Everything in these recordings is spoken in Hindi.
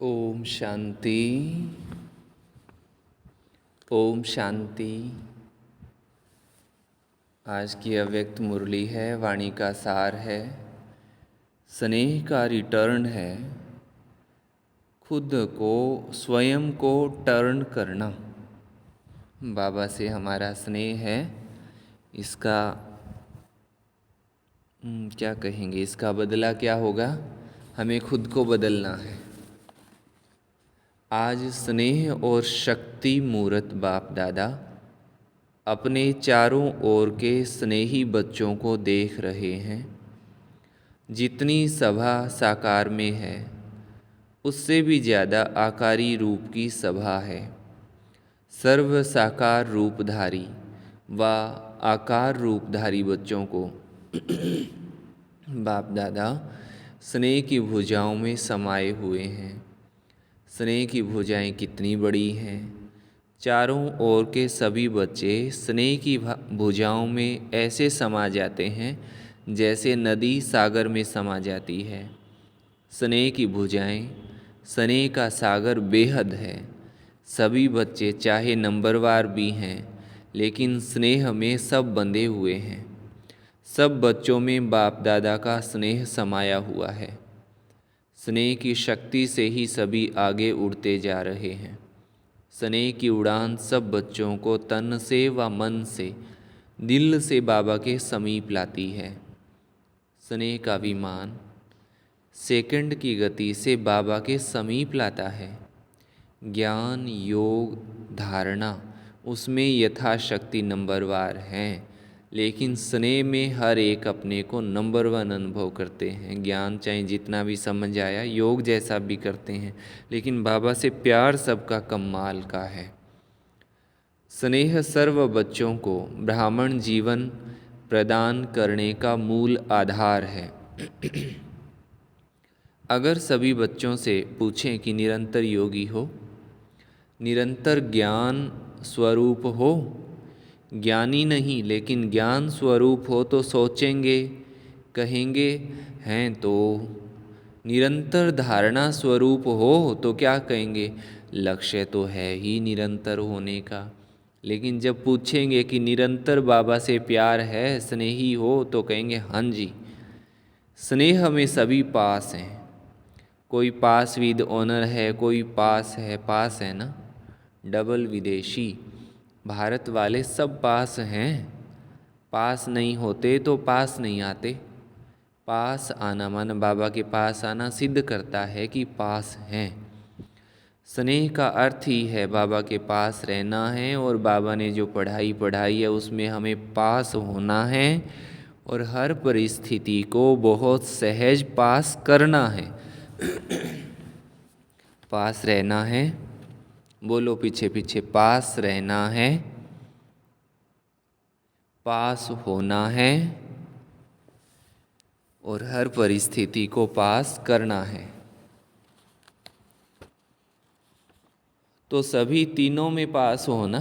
ओम शांति। ओम शांति। आज की अव्यक्त मुरली है, वाणी का सार है, स्नेह का रिटर्न है, खुद को स्वयं को टर्न करना। बाबा से हमारा स्नेह है, इसका क्या कहेंगे, इसका बदला क्या होगा? हमें खुद को बदलना है। आज स्नेह और शक्ति मूर्त बाप दादा अपने चारों ओर के स्नेही बच्चों को देख रहे हैं। जितनी सभा साकार में है, उससे भी ज़्यादा आकारी रूप की सभा है। सर्व साकार रूपधारी व आकार रूपधारी बच्चों को बाप दादा स्नेह की भुजाओं में समाये हुए हैं। स्नेह की भुजाएं कितनी बड़ी हैं। चारों ओर के सभी बच्चे स्नेह की भुजाओं में ऐसे समा जाते हैं जैसे नदी सागर में समा जाती है। स्नेह की भुजाएं, स्नेह का सागर बेहद है। सभी बच्चे चाहे नंबरवार भी हैं, लेकिन स्नेह में सब बंधे हुए हैं। सब बच्चों में बाप दादा का स्नेह समाया हुआ है। स्नेह की शक्ति से ही सभी आगे उड़ते जा रहे हैं। स्नेह की उड़ान सब बच्चों को तन से व मन से, दिल से बाबा के समीप लाती है। स्नेह का विमान सेकंड की गति से बाबा के समीप लाता है। ज्ञान, योग, धारणा उसमें यथाशक्ति नंबरवार हैं, लेकिन स्नेह में हर एक अपने को नंबर वन अनुभव करते हैं। ज्ञान चाहे जितना भी समझ आया, योग जैसा भी करते हैं, लेकिन बाबा से प्यार सबका कमाल का है। स्नेह सर्व बच्चों को ब्राह्मण जीवन प्रदान करने का मूल आधार है। अगर सभी बच्चों से पूछें कि निरंतर योगी हो, निरंतर ज्ञान स्वरूप हो, ज्ञानी नहीं लेकिन ज्ञान स्वरूप हो, तो सोचेंगे, कहेंगे हैं तो। निरंतर धारणा स्वरूप हो तो क्या कहेंगे, लक्ष्य तो है ही निरंतर होने का। लेकिन जब पूछेंगे कि निरंतर बाबा से प्यार है, स्नेही हो, तो कहेंगे हाँ जी। स्नेह में सभी पास हैं। कोई पास विद ऑनर है, कोई पास है ना, डबल विदेशी। भारत वाले सब पास हैं। पास नहीं होते तो पास नहीं आते। पास आना माना बाबा के पास आना सिद्ध करता है कि पास हैं। स्नेह का अर्थ ही है बाबा के पास रहना है, और बाबा ने जो पढ़ाई पढ़ाई है उसमें हमें पास होना है, और हर परिस्थिति को बहुत सहज पास करना है। पास रहना है, बोलो पीछे पीछे, पास रहना है, पास होना है, और हर परिस्थिति को पास करना है। तो सभी तीनों में पास होना,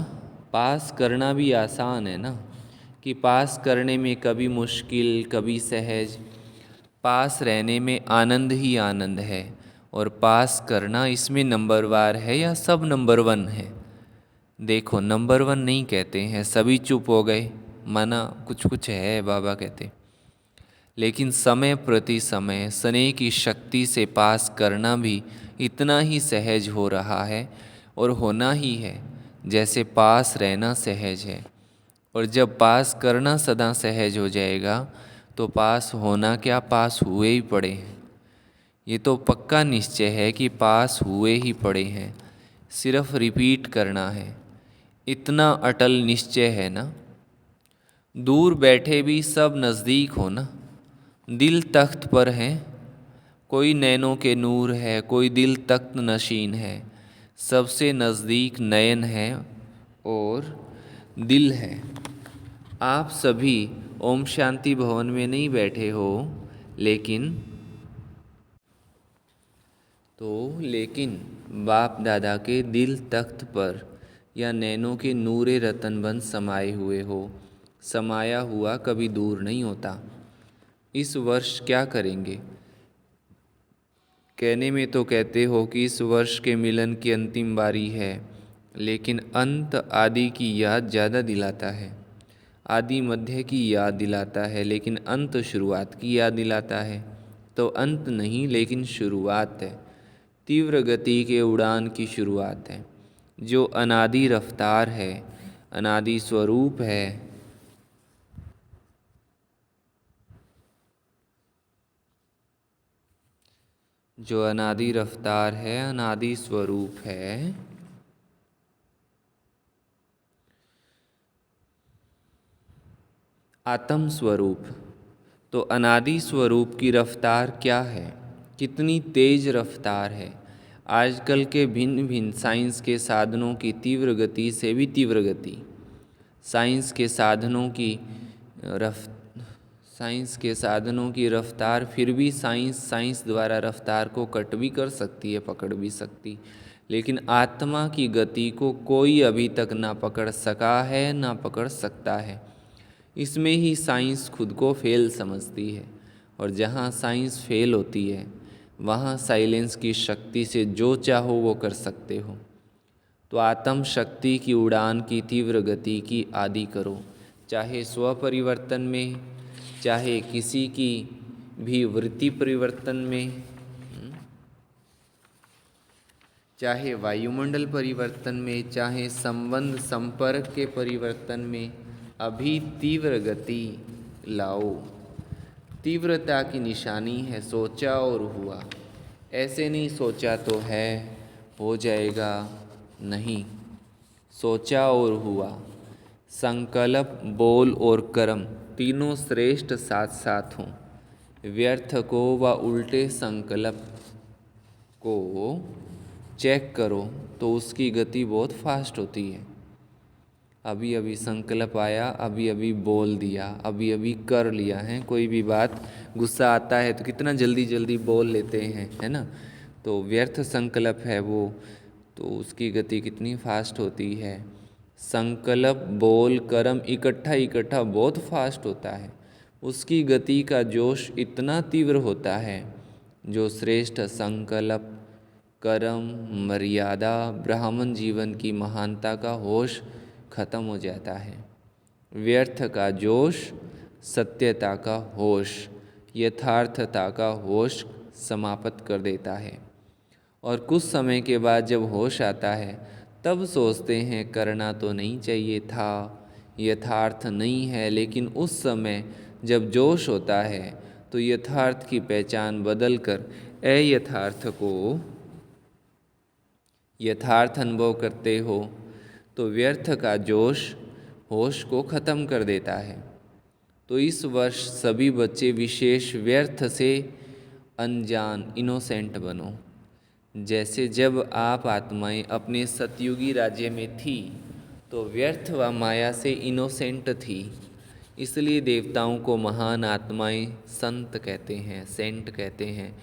पास करना भी आसान है ना, कि पास करने में कभी मुश्किल कभी सहज। पास रहने में आनंद ही आनंद है, और पास करना इसमें नंबरवार है या सब नंबर वन है। देखो नंबर वन नहीं कहते हैं, सभी चुप हो गए, माना कुछ कुछ है बाबा कहते। लेकिन समय प्रति समय स्नेह की शक्ति से पास करना भी इतना ही सहज हो रहा है, और होना ही है जैसे पास रहना सहज है। और जब पास करना सदा सहज हो जाएगा, तो पास होना क्या, पास हुए ही पड़े हैं। ये तो पक्का निश्चय है कि पास हुए ही पड़े हैं, सिर्फ रिपीट करना है। इतना अटल निश्चय है ना। दूर बैठे भी सब नज़दीक हो ना। दिल तख्त पर है, कोई नैनों के नूर है, कोई दिल तख्त नशीन है। सबसे नज़दीक नयन है और दिल है। आप सभी ओम शांति भवन में नहीं बैठे हो, लेकिन बाप दादा के दिल तख्त पर या नैनों के नूरे रतनबंद समाये हुए हो। समाया हुआ कभी दूर नहीं होता। इस वर्ष क्या करेंगे? कहने में तो कहते हो कि इस वर्ष के मिलन की अंतिम बारी है, लेकिन अंत आदि की याद ज़्यादा दिलाता है। आदि मध्य की याद दिलाता है, लेकिन अंत शुरुआत की याद दिलाता है। तो अंत नहीं, लेकिन शुरुआत है। तीव्र गति के उड़ान की शुरुआत है, जो अनादि रफ्तार है, अनादि स्वरूप है। जो अनादि रफ्तार है, अनादि स्वरूप है। आत्म स्वरूप। तो अनादि स्वरूप की रफ्तार क्या है, कितनी तेज रफ्तार है। आजकल के भिन्न भिन्न साइंस के साधनों की तीव्र गति से भी तीव्र गति, साइंस के साधनों की रफ्तार, फिर भी साइंस द्वारा रफ्तार को कट भी कर सकती है, पकड़ भी सकती, लेकिन आत्मा की गति को कोई अभी तक ना पकड़ सका है, ना पकड़ सकता है। इसमें ही साइंस खुद को फेल समझती है, और जहाँ साइंस फेल होती है वहाँ साइलेंस की शक्ति से जो चाहो वो कर सकते हो। तो आत्म शक्ति की उड़ान की तीव्र गति की आदि करो, चाहे स्व परिवर्तन में, चाहे किसी की भी वृत्ति परिवर्तन में, चाहे वायुमंडल परिवर्तन में, चाहे संबंध संपर्क के परिवर्तन में, अभी तीव्र गति लाओ। तीव्रता की निशानी है सोचा और हुआ। ऐसे नहीं सोचा तो है, हो जाएगा, नहीं, सोचा और हुआ। संकल्प, बोल और कर्म तीनों श्रेष्ठ साथ साथ हों। व्यर्थ को व उल्टे संकल्प को चेक करो तो उसकी गति बहुत फास्ट होती है। अभी अभी संकल्प आया, अभी अभी बोल दिया, अभी अभी कर लिया है। कोई भी बात, गुस्सा आता है तो कितना जल्दी जल्दी बोल लेते हैं, है ना। तो व्यर्थ संकल्प है वो, तो उसकी गति कितनी फास्ट होती है। संकल्प, बोल, कर्म इकट्ठा इकट्ठा बहुत फास्ट होता है। उसकी गति का जोश इतना तीव्र होता है। जो श्रेष्ठ संकल्प, कर्म, मर्यादा, ब्राह्मण जीवन की महानता का होश खत्म हो जाता है। व्यर्थ का जोश, सत्यता का होश, यथार्थता का होश समाप्त कर देता है। और कुछ समय के बाद जब होश आता है तब सोचते हैं करना तो नहीं चाहिए था, यथार्थ नहीं है। लेकिन उस समय जब जोश होता है तो यथार्थ की पहचान बदलकर अयथार्थ को यथार्थ अनुभव करते हो, तो व्यर्थ का जोश होश को ख़त्म कर देता है। तो इस वर्ष सभी बच्चे विशेष व्यर्थ से अनजान, इनोसेंट बनो। जैसे जब आप आत्माएं अपने सतयुगी राज्य में थी तो व्यर्थ व माया से इनोसेंट थी, इसलिए देवताओं को महान आत्माएं संत कहते हैं, सेंट कहते हैं।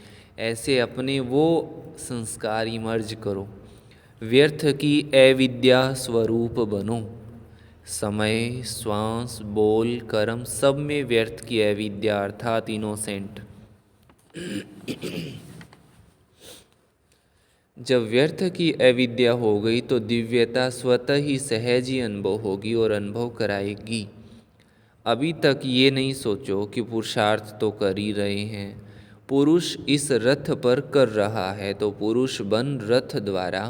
ऐसे अपने वो संस्कार इमर्ज करो, व्यर्थ की अविद्या स्वरूप बनो। समय, श्वास, बोल, कर्म सब में व्यर्थ की अविद्या अर्थात इनोसेंट। जब व्यर्थ की अविद्या हो गई तो दिव्यता स्वतः ही सहज ही अनुभव होगी और अनुभव कराएगी। अभी तक ये नहीं सोचो कि पुरुषार्थ तो कर ही रहे हैं। पुरुष इस रथ पर कर रहा है, तो पुरुष बन रथ द्वारा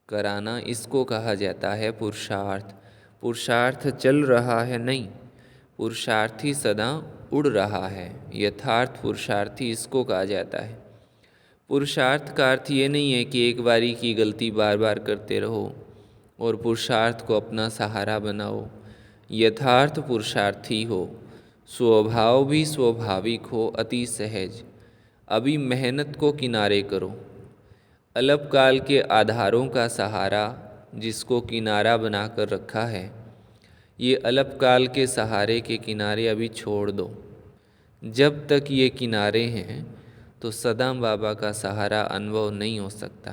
कराना, इसको कहा जाता है पुरुषार्थ। पुरुषार्थ चल रहा है नहीं, पुरुषार्थी सदा उड़ रहा है। यथार्थ पुरुषार्थी इसको कहा जाता है। पुरुषार्थ का अर्थ ये नहीं है कि एक बारी की गलती बार बार करते रहो और पुरुषार्थ को अपना सहारा बनाओ। यथार्थ पुरुषार्थी हो, स्वभाव भी स्वाभाविक हो, अति सहज। अभी मेहनत को किनारे करो। अल्पकाल के आधारों का सहारा जिसको किनारा बनाकर रखा है, ये अल्पकाल के सहारे के किनारे अभी छोड़ दो। जब तक ये किनारे हैं तो सदा बाबा का सहारा अनुभव नहीं हो सकता,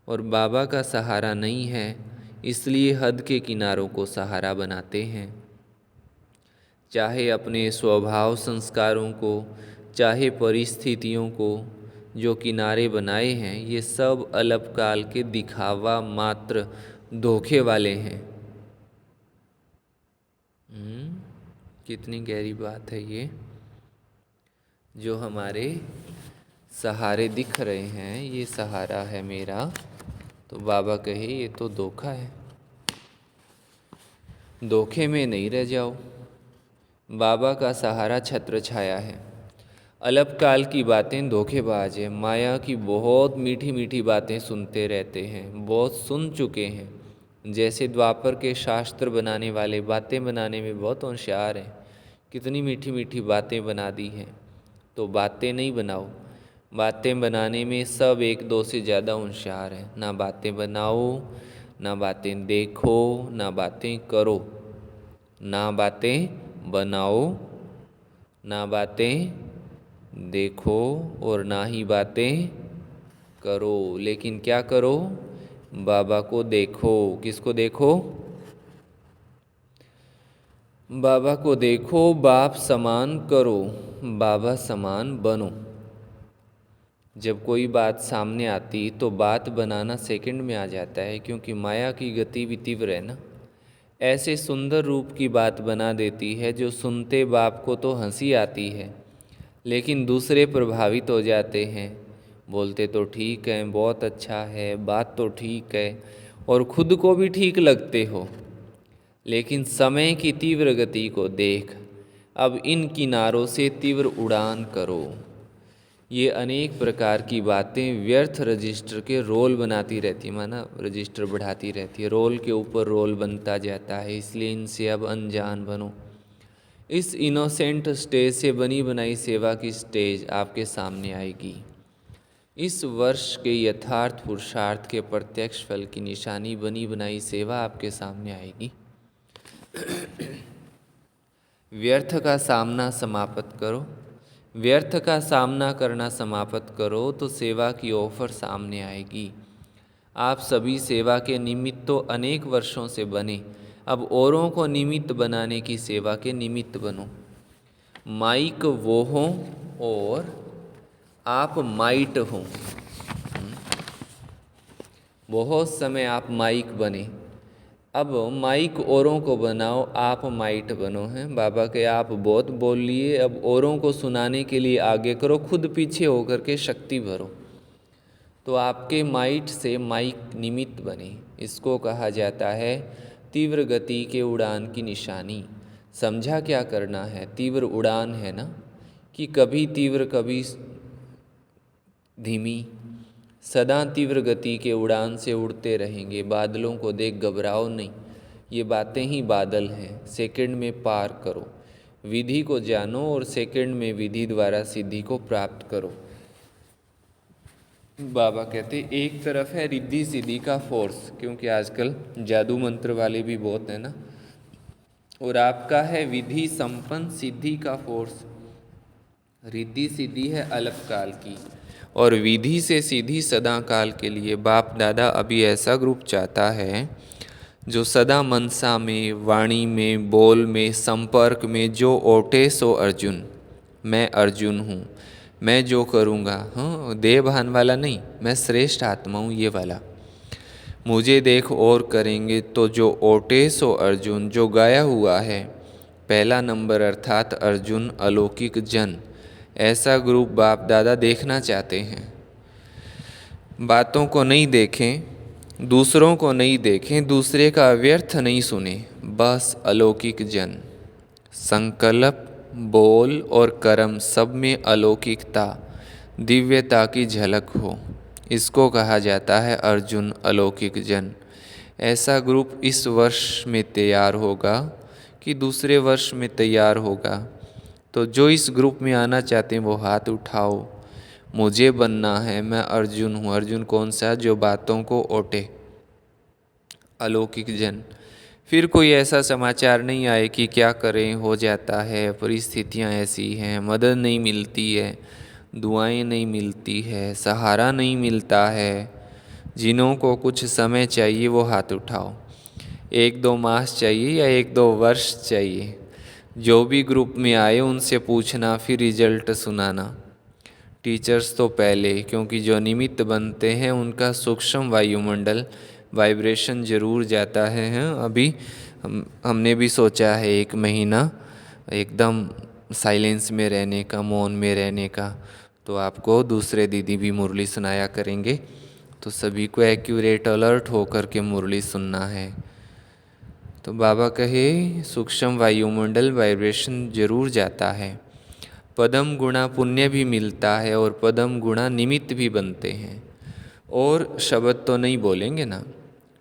और बाबा का सहारा नहीं है इसलिए हद के किनारों को सहारा बनाते हैं। चाहे अपने स्वभाव संस्कारों को, चाहे परिस्थितियों को, जो किनारे बनाए हैं ये सब अल्पकाल के दिखावा मात्र धोखे वाले हैं। कितनी गहरी बात है ये। जो हमारे सहारे दिख रहे हैं ये सहारा है मेरा, तो बाबा कहे ये तो धोखा है, धोखे में नहीं रह जाओ। बाबा का सहारा छत्र छाया है। अल्पकाल की बातें धोखेबाज है। माया की बहुत मीठी मीठी बातें सुनते रहते हैं, बहुत सुन चुके हैं। जैसे द्वापर के शास्त्र बनाने वाले बातें बनाने में बहुत होशियार हैं, कितनी मीठी मीठी बातें बना दी हैं। तो बातें नहीं बनाओ, बातें बनाने में सब एक दो से ज़्यादा होशियार हैं। ना बातें बनाओ, ना बातें देखो, ना बातें करो। ना बातें बनाओ, ना बातें देखो और ना ही बातें करो। लेकिन क्या करो? बाबा को देखो। किसको देखो? बाबा को देखो, बाप समान करो, बाबा समान बनो। जब कोई बात सामने आती तो बात बनाना सेकंड में आ जाता है, क्योंकि माया की गति भी तीव्र है ना। ऐसे सुंदर रूप की बात बना देती है जो सुनते बाप को तो हंसी आती है, लेकिन दूसरे प्रभावित हो जाते हैं। बोलते तो ठीक है, बहुत अच्छा है, बात तो ठीक है, और खुद को भी ठीक लगते हो, लेकिन समय की तीव्र गति को देख अब इन किनारों से तीव्र उड़ान करो। ये अनेक प्रकार की बातें व्यर्थ रजिस्टर के रोल बनाती रहती है, माना रजिस्टर बढ़ाती रहती है, रोल के ऊपर रोल बनता जाता है। इसलिए इनसे अब अनजान बनो। इस इनोसेंट स्टेज से बनी बनाई सेवा की स्टेज आपके सामने आएगी। इस वर्ष के यथार्थ पुरुषार्थ के प्रत्यक्ष फल की निशानी बनी बनाई सेवा आपके सामने आएगी। व्यर्थ का सामना समाप्त करो। व्यर्थ का सामना करना समाप्त करो तो सेवा की ऑफर सामने आएगी। आप सभी सेवा के निमित्त तो अनेक वर्षों से बने, अब औरों को निमित्त बनाने की सेवा के निमित्त बनो। माइक वो हों और आप माइट हों। बहुत समय आप माइक बने, अब माइक औरों को बनाओ, आप माइट बनो। हैं बाबा के आप बहुत बोल लिए, अब औरों को सुनाने के लिए आगे करो, खुद पीछे होकर के शक्ति भरो। तो आपके माइट से माइक निमित्त बने। इसको कहा जाता है तीव्र गति के उड़ान की निशानी। समझा क्या करना है? तीव्र उड़ान है ना, कि कभी तीव्र कभी धीमी, सदा तीव्र गति के उड़ान से उड़ते रहेंगे। बादलों को देख घबराओ नहीं, ये बातें ही बादल हैं। सेकंड में पार करो, विधि को जानो और सेकंड में विधि द्वारा सिद्धि को प्राप्त करो। बाबा कहते एक तरफ है रिद्धि सिद्धि का फोर्स, क्योंकि आजकल जादू मंत्र वाले भी बहुत हैं ना, और आपका है विधि संपन्न सिद्धि का फोर्स। रिद्धि सिद्धि है अल्पकाल की, और विधि से सीधी सदा काल के लिए। बाप दादा अभी ऐसा ग्रुप चाहता है जो सदा मनसा में, वाणी में, बोल में, संपर्क में जो ओटे सो अर्जुन। मैं अर्जुन हूँ, मैं जो करूँगा, हाँ देह भान वाला नहीं, मैं श्रेष्ठ आत्मा हूँ ये वाला। मुझे देख और करेंगे तो जो ओटे सो अर्जुन, जो गाया हुआ है पहला नंबर अर्थात अर्जुन अलौकिक जन। ऐसा ग्रुप बाप दादा देखना चाहते हैं। बातों को नहीं देखें, दूसरों को नहीं देखें, दूसरे का व्यर्थ नहीं सुने, बस अलौकिक जन। संकल्प, बोल और कर्म सब में अलौकिकता, दिव्यता की झलक हो, इसको कहा जाता है अर्जुन अलौकिक जन। ऐसा ग्रुप इस वर्ष में तैयार होगा कि दूसरे वर्ष में तैयार होगा। तो जो इस ग्रुप में आना चाहते हैं वो हाथ उठाओ। मुझे बनना है, मैं अर्जुन हूँ। अर्जुन कौन सा? जो बातों को ओटे, अलौकिक जन। फिर कोई ऐसा समाचार नहीं आए कि क्या करें, हो जाता है, परिस्थितियाँ ऐसी हैं, मदद नहीं मिलती है, दुआएं नहीं मिलती है, सहारा नहीं मिलता है। जिन्हों को कुछ समय चाहिए वो हाथ उठाओ। 1-2 मास चाहिए या 1-2 वर्ष चाहिए, जो भी ग्रुप में आए उनसे पूछना, फिर रिजल्ट सुनाना। टीचर्स तो पहले, क्योंकि जो निमित्त बनते हैं उनका सूक्ष्म वायुमंडल वाइब्रेशन जरूर जाता है। अभी हमने भी सोचा है 1 महीना एकदम साइलेंस में रहने का, मौन में रहने का। तो आपको दूसरे दीदी भी मुरली सुनाया करेंगे, तो सभी को एक्यूरेट अलर्ट होकर के मुरली सुनना है। तो बाबा कहे सूक्ष्म वायुमंडल वाइब्रेशन जरूर जाता है, पदम गुणा पुण्य भी मिलता है और पदम गुणा निमित्त भी बनते हैं। और शब्द तो नहीं बोलेंगे ना,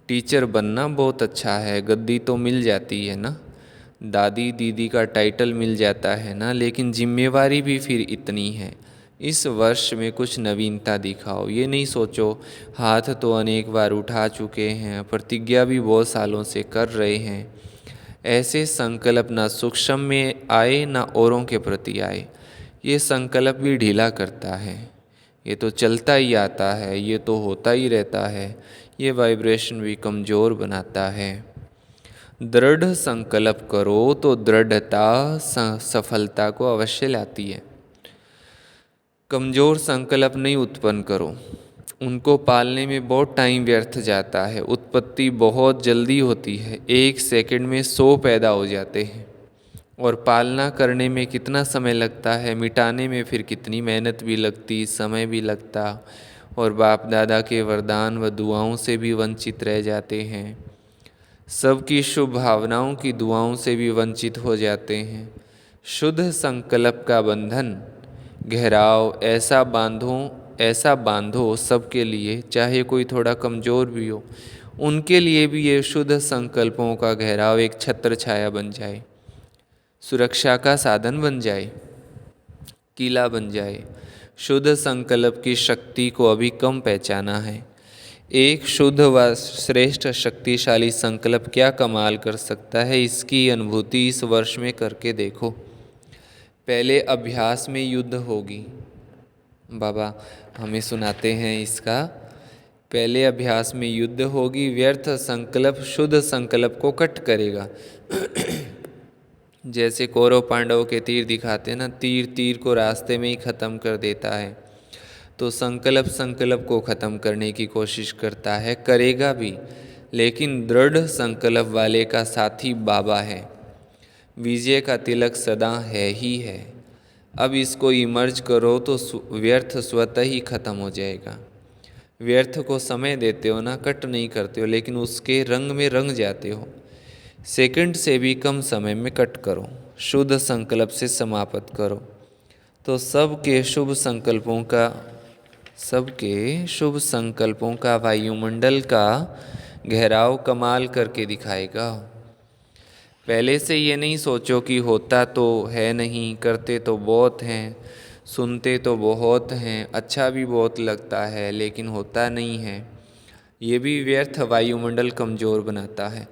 टीचर बनना बहुत अच्छा है, गद्दी तो मिल जाती है ना, दादी दीदी का टाइटल मिल जाता है ना, लेकिन जिम्मेवारी भी फिर इतनी है। इस वर्ष में कुछ नवीनता दिखाओ, ये नहीं सोचो हाथ तो अनेक बार उठा चुके हैं, प्रतिज्ञा भी बहुत सालों से कर रहे हैं। ऐसे संकल्प ना सूक्ष्म में आए ना औरों के प्रति आए, ये संकल्प भी ढीला करता है। ये तो चलता ही आता है, ये तो होता ही रहता है, ये वाइब्रेशन भी कमज़ोर बनाता है। दृढ़ संकल्प करो तो दृढ़ता सफलता को अवश्य लाती है। कमज़ोर संकल्प नहीं उत्पन्न करो, उनको पालने में बहुत टाइम व्यर्थ जाता है। उत्पत्ति बहुत जल्दी होती है, 1 सेकंड में 100 पैदा हो जाते हैं, और पालना करने में कितना समय लगता है, मिटाने में फिर कितनी मेहनत भी लगती, समय भी लगता, और बाप दादा के वरदान व दुआओं से भी वंचित रह जाते हैं। सबकी शुभ भावनाओं की दुआओं से भी वंचित हो जाते हैं। शुद्ध संकल्प का बंधन गहराव ऐसा बांधो सबके लिए, चाहे कोई थोड़ा कमज़ोर भी हो, उनके लिए भी ये शुद्ध संकल्पों का गहराव एक छत्र छाया बन जाए, सुरक्षा का साधन बन जाए, किला बन जाए। शुद्ध संकल्प की शक्ति को अभी कम पहचाना है। एक शुद्ध व श्रेष्ठ शक्तिशाली संकल्प क्या कमाल कर सकता है, इसकी अनुभूति इस वर्ष में करके देखो। पहले अभ्यास में युद्ध होगी, बाबा हमें सुनाते हैं इसका। पहले अभ्यास में युद्ध होगी, व्यर्थ संकल्प शुद्ध संकल्प को कट करेगा। जैसे कौरव पांडव के तीर दिखाते हैं ना, तीर तीर को रास्ते में ही ख़त्म कर देता है। तो संकल्प को ख़त्म करने की कोशिश करता है, करेगा भी, लेकिन दृढ़ संकल्प वाले का साथी बाबा है। विजय का तिलक सदा है ही है। अब इसको इमर्ज करो तो व्यर्थ स्वतः ही खत्म हो जाएगा। व्यर्थ को समय देते हो ना, कट नहीं करते हो, लेकिन उसके रंग में रंग जाते हो। सेकंड से भी कम समय में कट करो, शुद्ध संकल्प से समाप्त करो, तो सबके शुभ संकल्पों का वायुमंडल का गहराव कमाल करके दिखाएगा। पहले से ये नहीं सोचो कि होता तो है नहीं, करते तो बहुत हैं, सुनते तो बहुत हैं, अच्छा भी बहुत लगता है, लेकिन होता नहीं है। ये भी व्यर्थ वायुमंडल कमज़ोर बनाता है।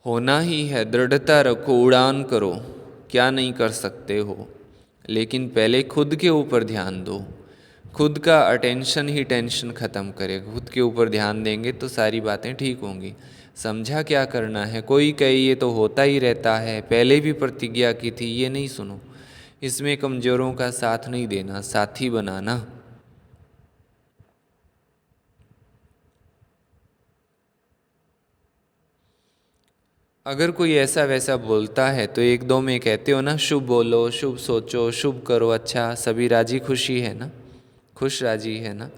होना ही है, दृढ़ता रखो, उड़ान करो, क्या नहीं कर सकते हो, लेकिन पहले खुद के ऊपर ध्यान दो। खुद का अटेंशन ही टेंशन ख़त्म करेगा। खुद के ऊपर ध्यान देंगे तो सारी बातें ठीक होंगी। समझा क्या करना है। कोई कहे ये तो होता ही रहता है, पहले भी प्रतिज्ञा की थी, ये नहीं सुनो। इसमें कमज़ोरों का साथ नहीं देना, साथी बनाना। अगर कोई ऐसा वैसा बोलता है तो 1-2 में कहते हो ना, शुभ बोलो, शुभ सोचो, शुभ करो, अच्छा सभी राजी खुशी है ना, खुश राजी है ना,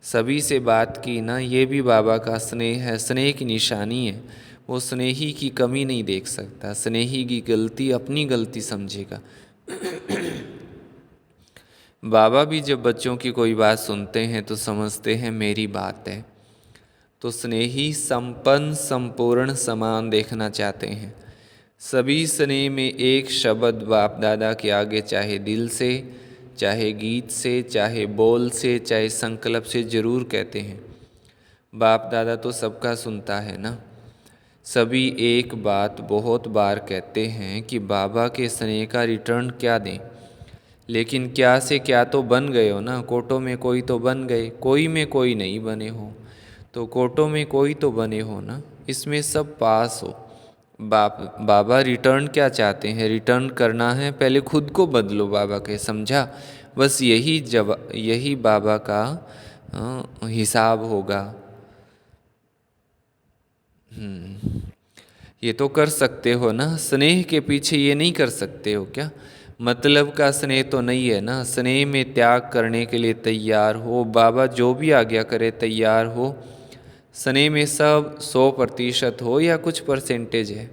सभी से बात की ना, ये भी बाबा का स्नेह है, स्नेह की निशानी है। वो स्नेही की कमी नहीं देख सकता, स्नेही की गलती अपनी गलती समझेगा। बाबा भी जब बच्चों की कोई बात सुनते हैं तो समझते हैं मेरी बात है, तो स्नेही संपन्न संपूर्ण समान देखना चाहते हैं। सभी स्नेह में एक शब्द बाप दादा के आगे, चाहे दिल से, चाहे गीत से, चाहे बोल से, चाहे संकल्प से जरूर कहते हैं। बाप दादा तो सबका सुनता है ना। सभी एक बात बहुत बार कहते हैं कि बाबा के स्नेह का रिटर्न क्या दें, लेकिन क्या से क्या तो बन गए हो ना। कोटों में कोई तो बन गए, कोई में कोई नहीं बने हो, तो कोटों में कोई तो बने हो ना। इसमें सब पास हो, बाबा रिटर्न क्या चाहते हैं? रिटर्न करना है, पहले खुद को बदलो, बाबा के समझा। बस यही बाबा का हिसाब होगा। ये तो कर सकते हो ना, स्नेह के पीछे ये नहीं कर सकते हो क्या? मतलब का स्नेह तो नहीं है ना, स्नेह में त्याग करने के लिए तैयार हो, बाबा जो भी आज्ञा करे तैयार हो। स्नेह में सब 100% हो या कुछ परसेंटेज है?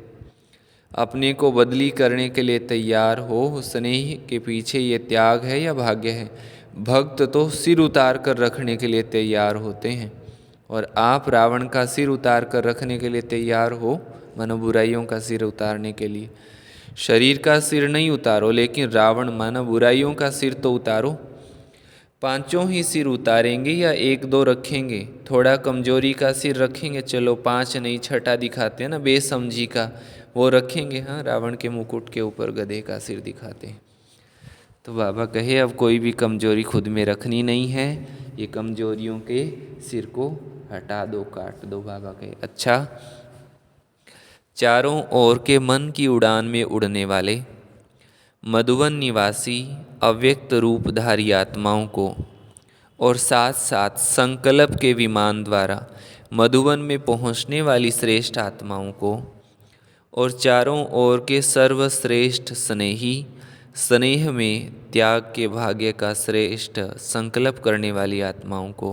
अपने को बदली करने के लिए तैयार हो, स्नेह के पीछे ये त्याग है या भाग्य है? भक्त तो सिर उतार कर रखने के लिए तैयार होते हैं, और आप रावण का सिर उतार कर रखने के लिए तैयार हो, मानो बुराइयों का सिर उतारने के लिए। शरीर का सिर नहीं उतारो, लेकिन रावण मानो बुराइयों का सिर तो उतारो। पांचों ही सिर उतारेंगे या एक दो रखेंगे? थोड़ा कमजोरी का सिर रखेंगे, चलो 5 नहीं, छठा दिखाते हैं ना, बेसमझी का वो रखेंगे। हाँ, रावण के मुकुट के ऊपर गधे का सिर दिखाते हैं। तो बाबा कहे अब कोई भी कमजोरी खुद में रखनी नहीं है, ये कमजोरियों के सिर को हटा दो, काट दो। बाबा कहे अच्छा। चारों ओर के मन की उड़ान में उड़ने वाले मधुवन निवासी अव्यक्त रूपधारी आत्माओं को, और साथ साथ संकल्प के विमान द्वारा मधुवन में पहुँचने वाली श्रेष्ठ आत्माओं को, और चारों ओर के सर्वश्रेष्ठ स्नेही, स्नेह में त्याग के भाग्य का श्रेष्ठ संकल्प करने वाली आत्माओं को,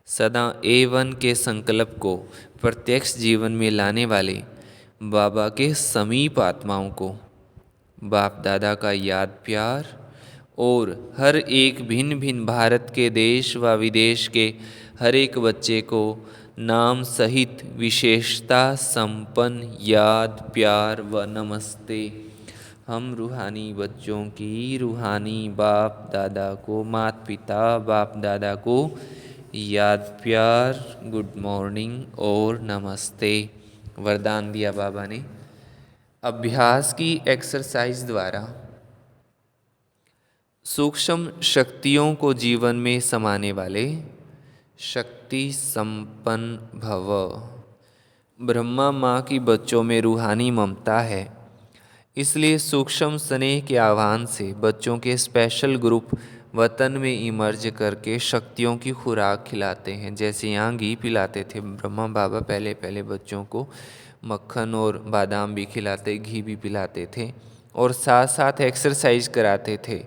सदा एवन के संकल्प को प्रत्यक्ष जीवन में लाने वाले बाबा के समीप आत्माओं को, बाप दादा का याद प्यार, और हर एक भिन्न भिन्न भारत के देश व विदेश के हर एक बच्चे को नाम सहित विशेषता संपन्न याद प्यार व नमस्ते। हम रूहानी बच्चों की रूहानी बाप दादा को, माता पिता बाप दादा को याद प्यार, गुड मॉर्निंग और नमस्ते वरदान दिया बाबा ने। अभ्यास की एक्सरसाइज द्वारा सूक्ष्म शक्तियों को जीवन में समाने वाले शक्ति संपन्न भव। ब्रह्मा माँ की बच्चों में रूहानी ममता है, इसलिए सूक्ष्म स्नेह के आह्वान से बच्चों के स्पेशल ग्रुप वतन में इमर्ज करके शक्तियों की खुराक खिलाते हैं। जैसे यहाँ घी पिलाते थे ब्रह्मा बाबा, पहले पहले बच्चों को मक्खन और बादाम भी खिलाते, घी भी पिलाते थे, और साथ साथ एक्सरसाइज कराते थे।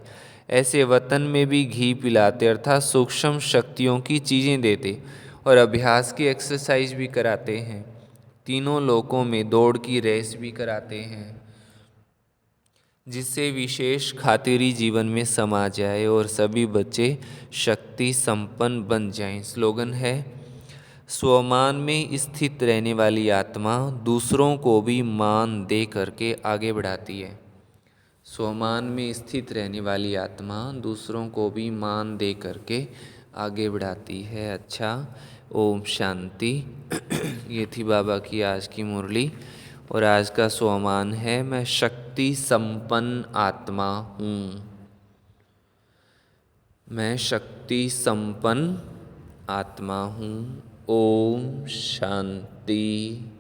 ऐसे वतन में भी घी पिलाते, अर्थात सूक्ष्म शक्तियों की चीज़ें देते, और अभ्यास की एक्सरसाइज भी कराते हैं। तीनों लोकों में दौड़ की रेस भी कराते हैं, जिससे विशेष खातिरी जीवन में समा जाए और सभी बच्चे शक्ति संपन्न बन जाएं। स्लोगन है, स्वमान में स्थित रहने वाली आत्मा दूसरों को भी मान दे करके आगे बढ़ाती है। स्वमान में स्थित रहने वाली आत्मा दूसरों को भी मान दे करके आगे बढ़ाती है। अच्छा, ओम शांति। ये थी बाबा की आज की मुरली, और आज का स्वमान है, मैं शक्ति संपन्न आत्मा हूँ। मैं शक्ति संपन्न आत्मा हूँ। ओम शांति।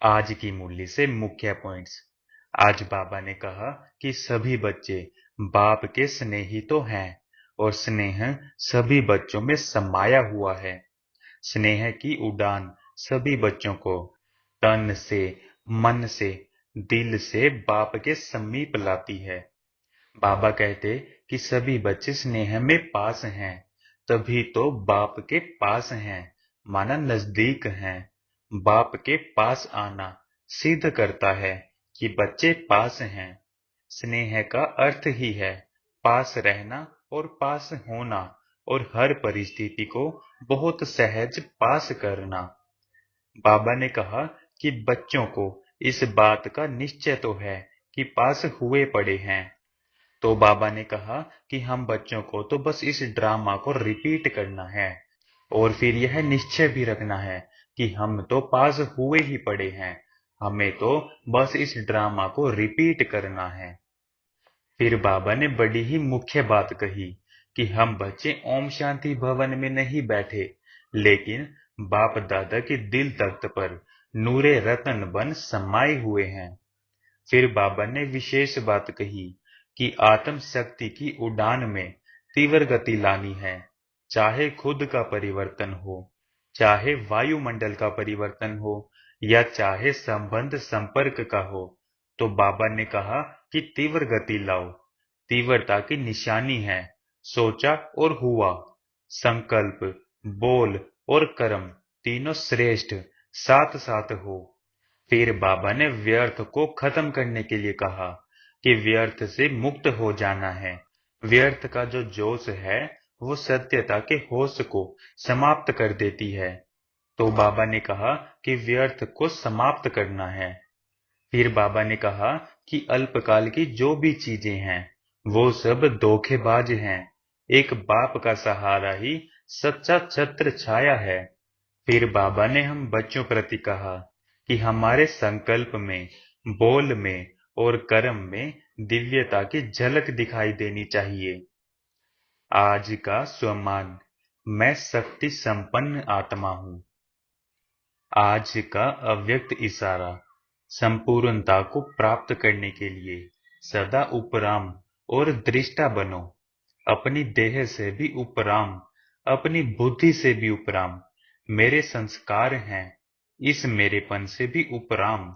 आज की मुरली से मुख्य पॉइंट्स। आज बाबा ने कहा कि सभी बच्चे बाप के स्नेही तो हैं, और स्नेह सभी बच्चों में समाया हुआ है। स्नेह की उड़ान सभी बच्चों को तन से, मन से, दिल से बाप के समीप लाती है। बाबा कहते कि सभी बच्चे स्नेह में पास हैं, तभी तो बाप के पास हैं, माना नजदीक हैं। बाप के पास आना सिद्ध करता है कि बच्चे पास हैं। स्नेह का अर्थ ही है पास रहना और पास होना, और हर परिस्थिति को बहुत सहज पास करना। बाबा ने कहा कि बच्चों को इस बात का निश्चय तो है कि पास हुए पड़े हैं। तो बाबा ने कहा कि हम बच्चों को तो बस इस ड्रामा को रिपीट करना है, और फिर यह निश्चय भी रखना है कि हम तो पास हुए ही पड़े हैं, हमें तो बस इस ड्रामा को रिपीट करना है। फिर बाबा ने बड़ी ही मुख्य बात कही कि हम बच्चे ओम शांति भवन में नहीं बैठे, लेकिन बाप दादा के दिल तख्त पर नूरे रतन बन समाये हुए हैं। फिर बाबा ने विशेष बात कही कि आत्म शक्ति की उड़ान में तीव्र गति लानी है, चाहे खुद का परिवर्तन हो, चाहे वायुमंडल का परिवर्तन हो, या चाहे संबंध संपर्क का हो। तो बाबा ने कहा कि तीव्र गति लाओ। तीव्रता की निशानी है सोचा और हुआ। संकल्प, बोल और कर्म तीनों श्रेष्ठ साथ साथ हो। फिर बाबा ने व्यर्थ को खत्म करने के लिए कहा कि व्यर्थ से मुक्त हो जाना है। व्यर्थ का जो जोश है वो सत्यता के होश को समाप्त कर देती है। तो बाबा ने कहा कि व्यर्थ को समाप्त करना है। फिर बाबा ने कहा कि अल्पकाल की जो भी चीजें हैं वो सब धोखेबाज हैं। एक बाप का सहारा ही सच्चा छत्र छाया है। फिर बाबा ने हम बच्चों प्रति कहा कि हमारे संकल्प में, बोल में और कर्म में दिव्यता की झलक दिखाई देनी चाहिए। आज का स्वमान, मैं शक्ति संपन्न आत्मा हूँ। आज का अव्यक्त इशारा, संपूर्णता को प्राप्त करने के लिए सदा उपराम और दृष्टा बनो। अपनी देह से भी उपराम, अपनी बुद्धि से भी उपराम। मेरे संस्कार हैं, इस मेरेपन से भी उपराम।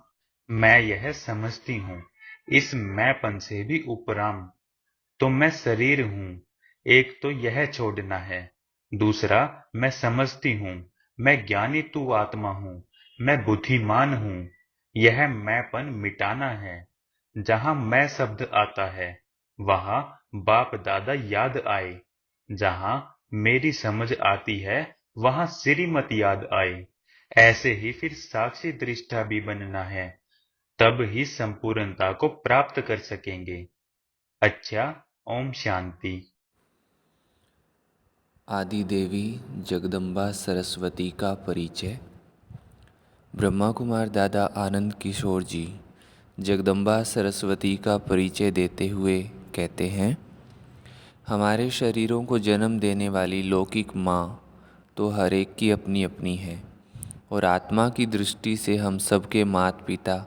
मैं यह समझती हूँ, इस मैंपन से भी उपराम। तो मैं शरीर हूँ, एक तो यह छोड़ना है। दूसरा, मैं समझती हूँ, मैं ज्ञानी तू आत्मा हूँ, मैं बुद्धिमान हूँ। यह मैंपन मिटाना है। जहाँ मैं शब्द आता है वहाँ बाप दादा याद आए। जहाँ मेरी समझ आती है वहाँ श्रीमत याद आए। ऐसे ही फिर साक्षी दृष्टा भी बनना है, तब ही संपूर्णता को प्राप्त कर सकेंगे। अच्छा, ओम शांति। आदि देवी जगदम्बा सरस्वती का परिचय। ब्रह्मा कुमार दादा आनंद किशोर जी जगदम्बा सरस्वती का परिचय देते हुए कहते हैं, हमारे शरीरों को जन्म देने वाली लौकिक माँ तो हर एक की अपनी अपनी है, और आत्मा की दृष्टि से हम सबके माता पिता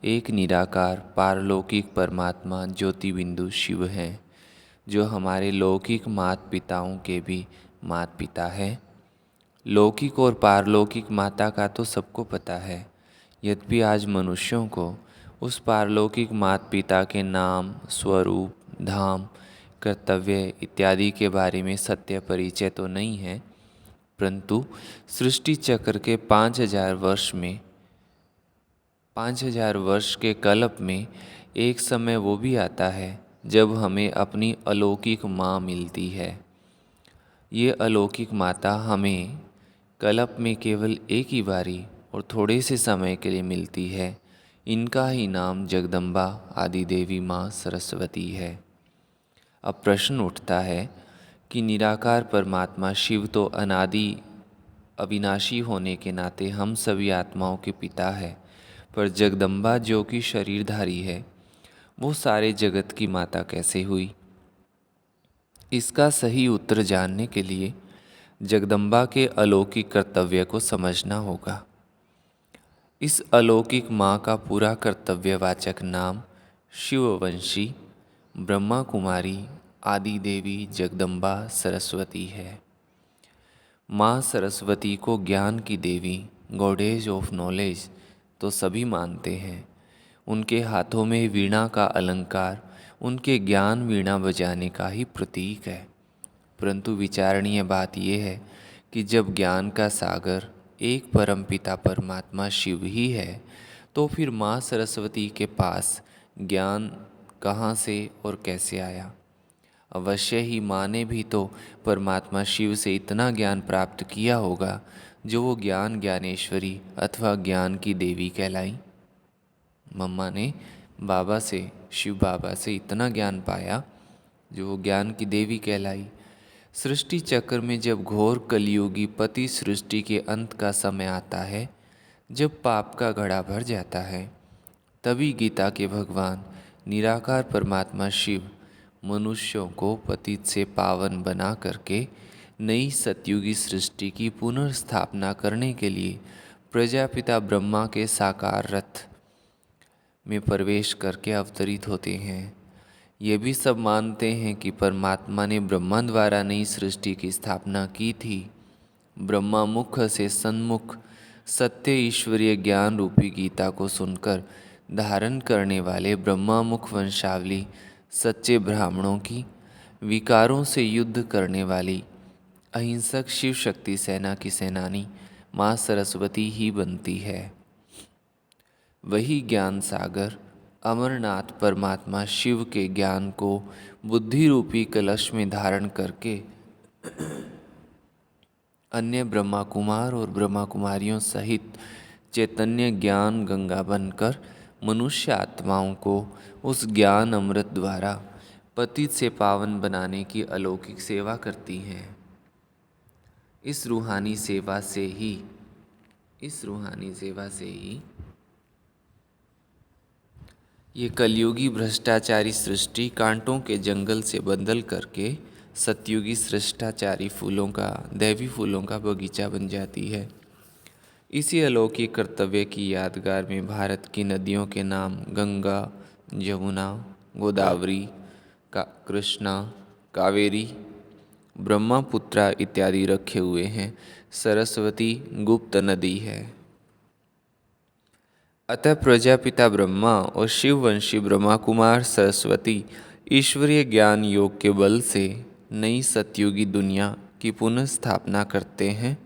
एक निराकार पारलौकिक परमात्मा ज्योति बिंदु शिव हैं, जो हमारे लौकिक माता पिताओं के भी माता पिता हैं। लौकिक और पारलौकिक माता का तो सबको पता है, यद्यपि आज मनुष्यों को उस पारलौकिक माता पिता के नाम, स्वरूप, धाम, कर्तव्य इत्यादि के बारे में सत्य परिचय तो नहीं है, परंतु सृष्टि चक्र के 5000 वर्ष के कल्प में एक समय वो भी आता है जब हमें अपनी अलौकिक माँ मिलती है। ये अलौकिक माता हमें कल्प में केवल एक ही बारी और थोड़े से समय के लिए मिलती है। इनका ही नाम जगदम्बा आदि देवी माँ सरस्वती है। अब प्रश्न उठता है कि निराकार परमात्मा शिव तो अनादि अविनाशी होने के नाते हम सभी आत्माओं के पिता है, पर जगदम्बा जो कि शरीरधारी है वो सारे जगत की माता कैसे हुई? इसका सही उत्तर जानने के लिए जगदम्बा के अलौकिक कर्तव्य को समझना होगा। इस अलौकिक माँ का पूरा कर्तव्यवाचक नाम शिववंशी ब्रह्मा कुमारी आदि देवी जगदम्बा सरस्वती है। माँ सरस्वती को ज्ञान की देवी, गॉडेज ऑफ नॉलेज तो सभी मानते हैं। उनके हाथों में वीणा का अलंकार उनके ज्ञान वीणा बजाने का ही प्रतीक है। परंतु विचारणीय बात यह है कि जब ज्ञान का सागर एक परमपिता परमात्मा शिव ही है, तो फिर माँ सरस्वती के पास ज्ञान कहाँ से और कैसे आया? अवश्य ही माँ ने भी तो परमात्मा शिव से इतना ज्ञान प्राप्त किया होगा जो वो ज्ञान ज्ञानेश्वरी अथवा ज्ञान की देवी कहलाई। मम्मा ने बाबा से, शिव बाबा से इतना ज्ञान पाया जो वो ज्ञान की देवी कहलाई। सृष्टि चक्र में जब घोर कलियुगी पति सृष्टि के अंत का समय आता है, जब पाप का घड़ा भर जाता है, तभी गीता के भगवान निराकार परमात्मा शिव मनुष्यों को पतित से पावन बना करके नई सतयुगी सृष्टि की पुनर्स्थापना करने के लिए प्रजापिता ब्रह्मा के साकार रथ में प्रवेश करके अवतरित होते हैं। ये भी सब मानते हैं कि परमात्मा ने ब्रह्मा द्वारा नई सृष्टि की स्थापना की थी। ब्रह्मा मुख से सन्मुख सत्य ईश्वरीय ज्ञान रूपी गीता को सुनकर धारण करने वाले ब्रह्मा मुख वंशावली सच्चे ब्राह्मणों की विकारों से युद्ध करने वाली अहिंसक शिव शक्ति सेना की सेनानी माँ सरस्वती ही बनती है। वही ज्ञान सागर अमरनाथ परमात्मा शिव के ज्ञान को बुद्धि रूपी कलश में धारण करके अन्य ब्रह्मा कुमार और ब्रह्मा कुमारियों सहित चैतन्य ज्ञान गंगा बनकर मनुष्य आत्माओं को उस ज्ञान अमृत द्वारा पतित से पावन बनाने की अलौकिक सेवा करती हैं। इस रूहानी सेवा से ही ये कलयुगी भ्रष्टाचारी सृष्टि कांटों के जंगल से बदल करके सतयुगी श्रेष्ठाचारी फूलों का दैवी फूलों का बगीचा बन जाती है। इसी अलौकिक कर्तव्य की यादगार में भारत की नदियों के नाम गंगा, जमुना, गोदावरी, कृष्णा, कावेरी, ब्रह्मपुत्रा इत्यादि रखे हुए हैं। सरस्वती गुप्त नदी है। अतः प्रजापिता ब्रह्मा और शिववंशी ब्रह्मा कुमार सरस्वती ईश्वरीय ज्ञान योग के बल से नई सतयुगी दुनिया की पुनः स्थापना करते हैं।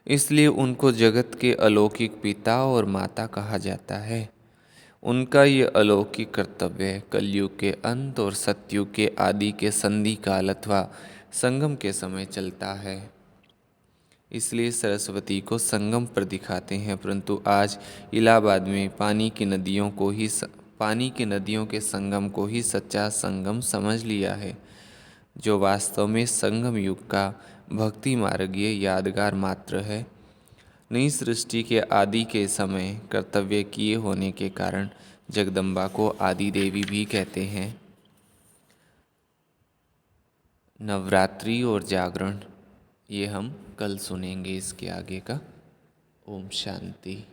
इसलिए उनको जगत के अलौकिक पिता और माता कहा जाता है। उनका ये अलौकिक कर्तव्य कलयुग के अंत और सतयुग के आदि के संधि काल अथवा संगम के समय चलता है। इसलिए सरस्वती को संगम पर दिखाते हैं, परंतु आज इलाहाबाद में पानी की नदियों के संगम को ही सच्चा संगम समझ लिया है, जो वास्तव में संगम युग का भक्ति मार्गीय यादगार मात्र है। नई सृष्टि के आदि के समय कर्तव्य किए होने के कारण जगदम्बा को आदि देवी भी कहते हैं। नवरात्रि और जागरण ये हम कल सुनेंगे इसके आगे का। ओम शांति।